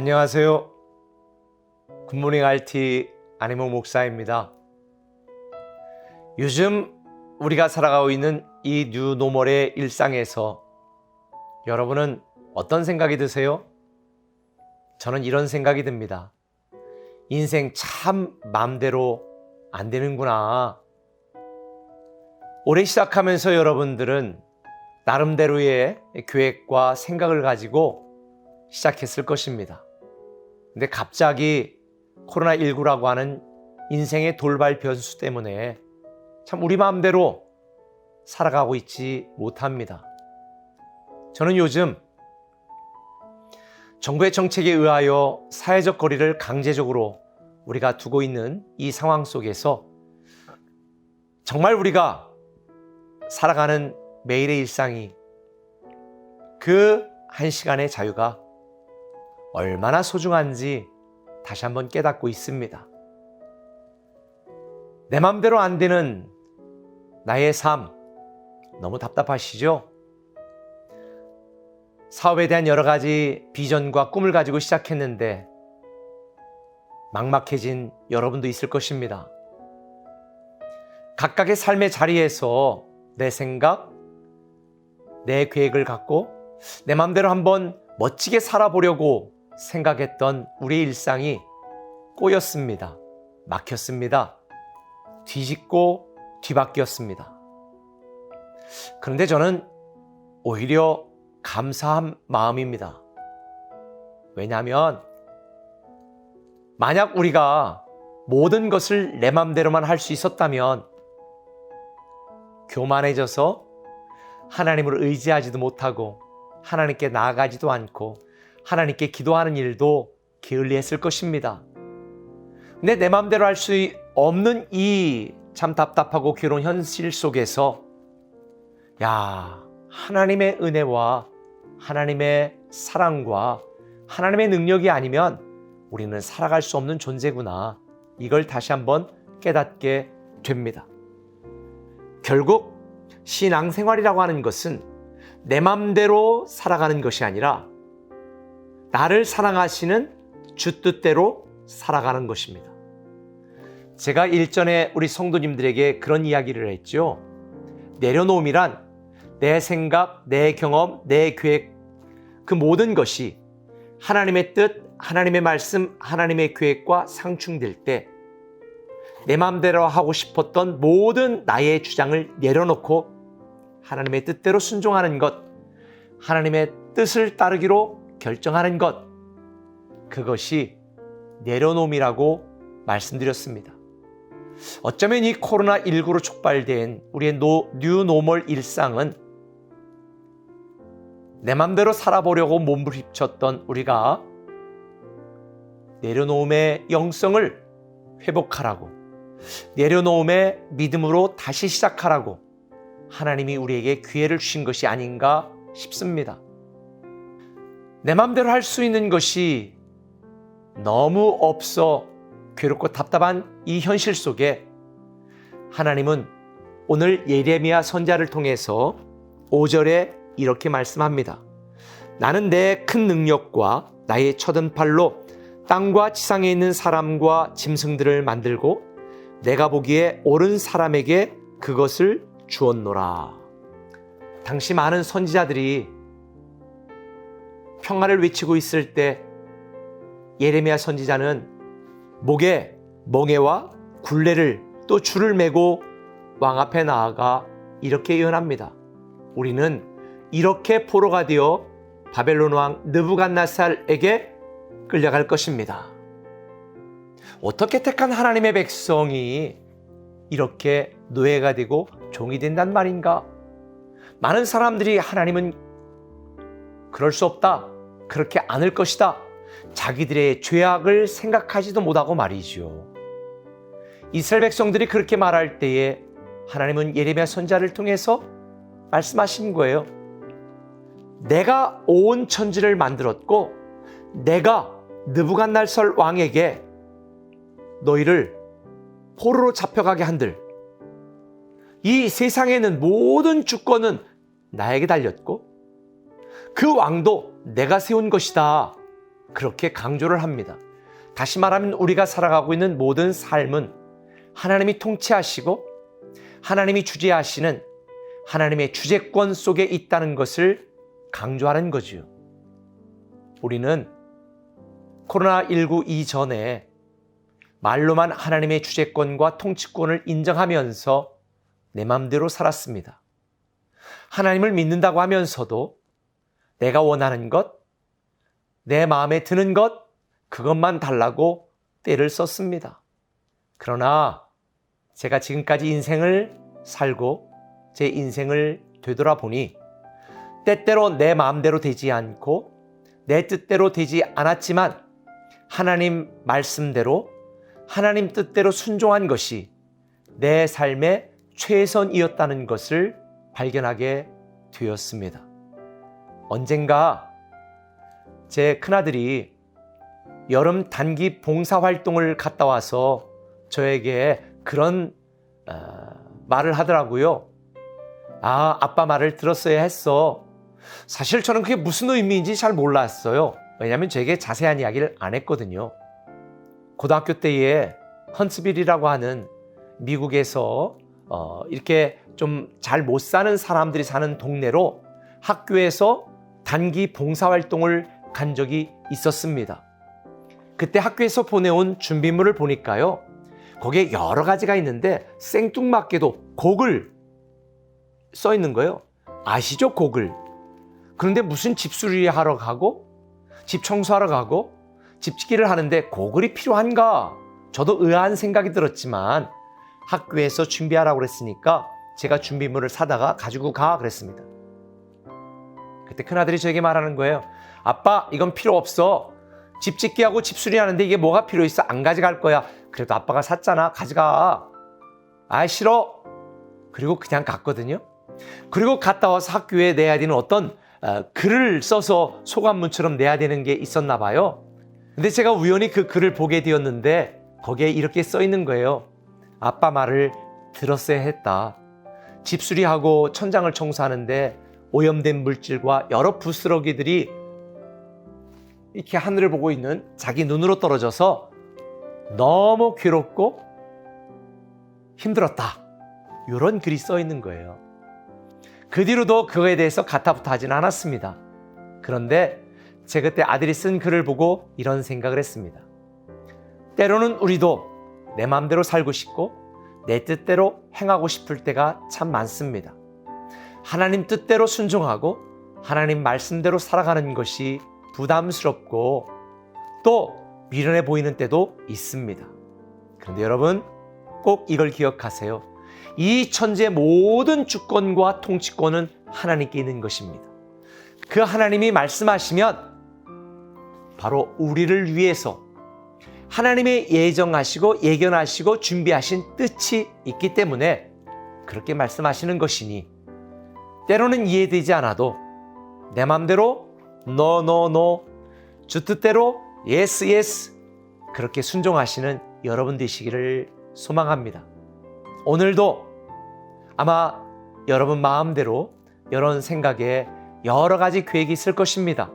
안녕하세요. 굿모닝 RT 안희몽 목사입니다. 요즘 우리가 살아가고 있는 이 뉴노멀의 일상에서 여러분은 어떤 생각이 드세요? 저는 이런 생각이 듭니다. 인생 참 마음대로 안 되는구나. 올해 시작하면서 여러분들은 나름대로의 계획과 생각을 가지고 시작했을 것입니다. 근데 갑자기 코로나19라고 하는 인생의 돌발 변수 때문에 참 우리 마음대로 살아가고 있지 못합니다. 저는 요즘 정부의 정책에 의하여 사회적 거리를 강제적으로 우리가 두고 있는 이 상황 속에서 정말 우리가 살아가는 매일의 일상이 그 한 시간의 자유가 얼마나 소중한지 다시 한번 깨닫고 있습니다. 내 맘대로 안 되는 나의 삶, 너무 답답하시죠? 사업에 대한 여러 가지 비전과 꿈을 가지고 시작했는데 막막해진 여러분도 있을 것입니다. 각각의 삶의 자리에서 내 생각, 내 계획을 갖고 내 맘대로 한번 멋지게 살아보려고 생각했던 우리의 일상이 꼬였습니다. 막혔습니다. 뒤집고 뒤바뀌었습니다. 그런데 저는 오히려 감사한 마음입니다. 왜냐하면 만약 우리가 모든 것을 내 맘대로만 할 수 있었다면 교만해져서 하나님을 의지하지도 못하고 하나님께 나아가지도 않고 하나님께 기도하는 일도 게을리했을 것입니다. 근데 내 맘대로 할 수 없는 이 참 답답하고 괴로운 현실 속에서 하나님의 은혜와 하나님의 사랑과 하나님의 능력이 아니면 우리는 살아갈 수 없는 존재구나. 이걸 다시 한번 깨닫게 됩니다. 결국 신앙생활이라고 하는 것은 내 맘대로 살아가는 것이 아니라 나를 사랑하시는 주 뜻대로 살아가는 것입니다. 제가 일전에 우리 성도님들에게 그런 이야기를 했죠. 내려놓음이란 내 생각, 내 경험, 내 계획, 그 모든 것이 하나님의 뜻, 하나님의 말씀, 하나님의 계획과 상충될 때 내 마음대로 하고 싶었던 모든 나의 주장을 내려놓고 하나님의 뜻대로 순종하는 것, 하나님의 뜻을 따르기로 결정하는 것, 그것이 내려놓음이라고 말씀드렸습니다. 어쩌면 이 코로나19로 촉발된 우리의 뉴노멀 일상은 내 맘대로 살아보려고 몸부림쳤던 우리가 내려놓음의 영성을 회복하라고, 내려놓음의 믿음으로 다시 시작하라고 하나님이 우리에게 기회를 주신 것이 아닌가 싶습니다. 내 맘대로 할 수 있는 것이 너무 없어 괴롭고 답답한 이 현실 속에 하나님은 오늘 예레미야 선지자를 통해서 5절에 이렇게 말씀합니다. 나는 내 큰 능력과 나의 쳐든 팔로 땅과 지상에 있는 사람과 짐승들을 만들고 내가 보기에 옳은 사람에게 그것을 주었노라. 당시 많은 선지자들이 평화를 외치고 있을 때 예레미야 선지자는 목에 멍에와 굴레를 또 줄을 메고 왕 앞에 나아가 이렇게 예언합니다. 우리는 이렇게 포로가 되어 바벨론 왕 느부갓네살에게 끌려갈 것입니다. 어떻게 택한 하나님의 백성이 이렇게 노예가 되고 종이 된단 말인가? 많은 사람들이 하나님은 그럴 수 없다, 그렇게 않을 것이다, 자기들의 죄악을 생각하지도 못하고 말이죠. 이스라엘 백성들이 그렇게 말할 때에 하나님은 예레미야 선지자를 통해서 말씀하신 거예요. 내가 온 천지를 만들었고 내가 느부갓네살 왕에게 너희를 포로로 잡혀가게 한들 이 세상에는 모든 주권은 나에게 달렸고 그 왕도 내가 세운 것이다. 그렇게 강조를 합니다. 다시 말하면 우리가 살아가고 있는 모든 삶은 하나님이 통치하시고 하나님이 주재하시는 하나님의 주재권 속에 있다는 것을 강조하는 거지요. 우리는 코로나19 이전에 말로만 하나님의 주재권과 통치권을 인정하면서 내 마음대로 살았습니다. 하나님을 믿는다고 하면서도 내가 원하는 것, 내 마음에 드는 것, 그것만 달라고 때를 썼습니다. 그러나 제가 지금까지 인생을 살고 제 인생을 되돌아보니 때때로 내 마음대로 되지 않고 내 뜻대로 되지 않았지만 하나님 말씀대로 하나님 뜻대로 순종한 것이 내 삶의 최선이었다는 것을 발견하게 되었습니다. 언젠가 제 큰아들이 여름 단기 봉사활동을 갔다 와서 저에게 그런 말을 하더라고요. 아, 아빠 말을 들었어야 했어. 사실 저는 그게 무슨 의미인지 잘 몰랐어요. 왜냐하면 저에게 자세한 이야기를 안 했거든요. 고등학교 때에 헌츠빌이라고 하는 미국에서 이렇게 좀 잘 못 사는 사람들이 사는 동네로 학교에서 단기 봉사활동을 간 적이 있었습니다. 그때 학교에서 보내온 준비물을 보니까요, 거기에 여러 가지가 있는데 생뚱맞게도 곡을 써 있는 거예요. 아시죠? 곡을. 그런데 무슨 집수리 하러 가고 집 청소하러 가고 집짓기를 하는데 고글이 필요한가? 저도 의아한 생각이 들었지만 학교에서 준비하라고 그랬으니까 제가 준비물을 사다가 가지고 가 그랬습니다. 그때 큰아들이 저에게 말하는 거예요. 아빠, 이건 필요 없어. 집짓기하고 집수리하는데 이게 뭐가 필요 있어? 안 가져갈 거야. 그래도 아빠가 샀잖아. 가져가. 아, 싫어. 그리고 그냥 갔거든요. 그리고 갔다 와서 학교에 내야 되는 어떤 글을 써서 소감문처럼 내야 되는 게 있었나 봐요. 근데 제가 우연히 그 글을 보게 되었는데 거기에 이렇게 써 있는 거예요. 아빠 말을 들었어야 했다. 집수리하고 천장을 청소하는데 오염된 물질과 여러 부스러기들이 이렇게 하늘을 보고 있는 자기 눈으로 떨어져서 너무 괴롭고 힘들었다. 이런 글이 써 있는 거예요. 그 뒤로도 그거에 대해서 가타부타 하지는 않았습니다. 그런데 제가 그때 아들이 쓴 글을 보고 이런 생각을 했습니다. 때로는 우리도 내 마음대로 살고 싶고 내 뜻대로 행하고 싶을 때가 참 많습니다. 하나님 뜻대로 순종하고 하나님 말씀대로 살아가는 것이 부담스럽고 또 미련해 보이는 때도 있습니다. 그런데 여러분 꼭 이걸 기억하세요. 이 천지의 모든 주권과 통치권은 하나님께 있는 것입니다. 그 하나님이 말씀하시면 바로 우리를 위해서 하나님의 예정하시고 예견하시고 준비하신 뜻이 있기 때문에 그렇게 말씀하시는 것이니 때로는 이해되지 않아도 내 맘대로 No, no, no, 주 뜻대로 Yes, yes 그렇게 순종하시는 여러분 되시기를 소망합니다. 오늘도 아마 여러분 마음대로 이런 생각에 여러 가지 계획이 있을 것입니다.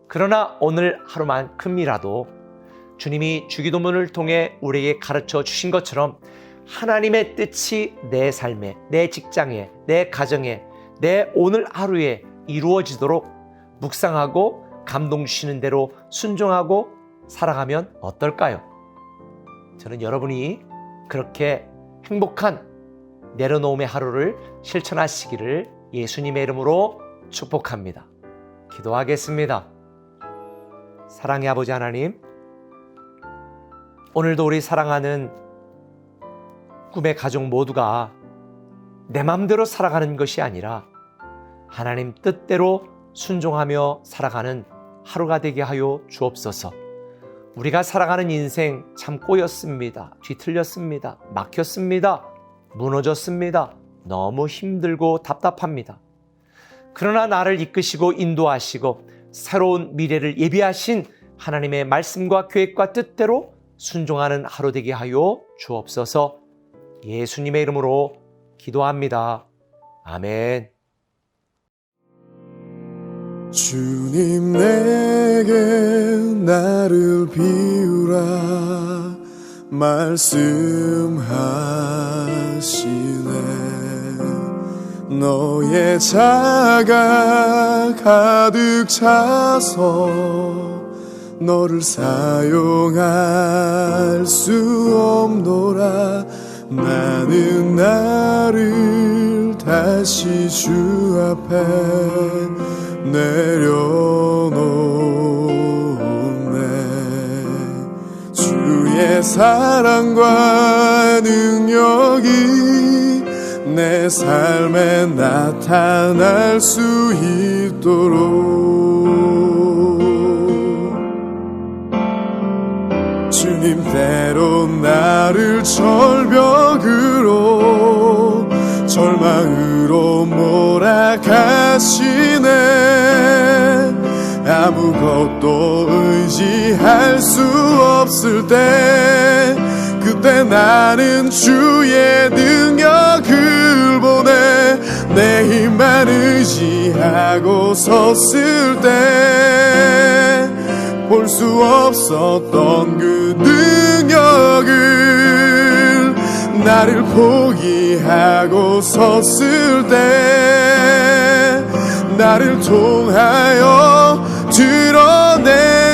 그러나 오늘 하루만큼이라도 주님이 주기도문을 통해 우리에게 가르쳐 주신 것처럼 하나님의 뜻이 내 삶에, 내 직장에, 내 가정에, 내 오늘 하루에 이루어지도록 묵상하고 감동 주시는 대로 순종하고 살아가면 어떨까요? 저는 여러분이 그렇게 행복한 내려놓음의 하루를 실천하시기를 예수님의 이름으로 축복합니다. 기도하겠습니다. 사랑의 아버지 하나님, 오늘도 우리 사랑하는 꿈의 가족 모두가 내 맘대로 살아가는 것이 아니라 하나님 뜻대로 순종하며 살아가는 하루가 되게 하여 주옵소서. 우리가 살아가는 인생 참 꼬였습니다. 뒤틀렸습니다. 막혔습니다. 무너졌습니다. 너무 힘들고 답답합니다. 그러나 나를 이끄시고 인도하시고 새로운 미래를 예비하신 하나님의 말씀과 계획과 뜻대로 순종하는 하루 되게 하여 주옵소서. 예수님의 이름으로 기도합니다. 아멘. 주님 내게 나를 비우라 말씀하시네. 너의 자가 가득 차서 너를 사용할 수 없노라. 나는 나를 다시 주 앞에 내려놓네. 주의 사랑과 능력이 내 삶에 나타날 수 있도록 주님 때론 나를 절벽으로 절망으로 몰아가시네. 아무것도 의지할 수 없을 때 그때 나는 주의 능력을 보내. 내 힘만 의지하고 섰을 때 볼 수 없었던 그 능력을 나를 포기하고 섰을 때 나를 통하여 드러내시네.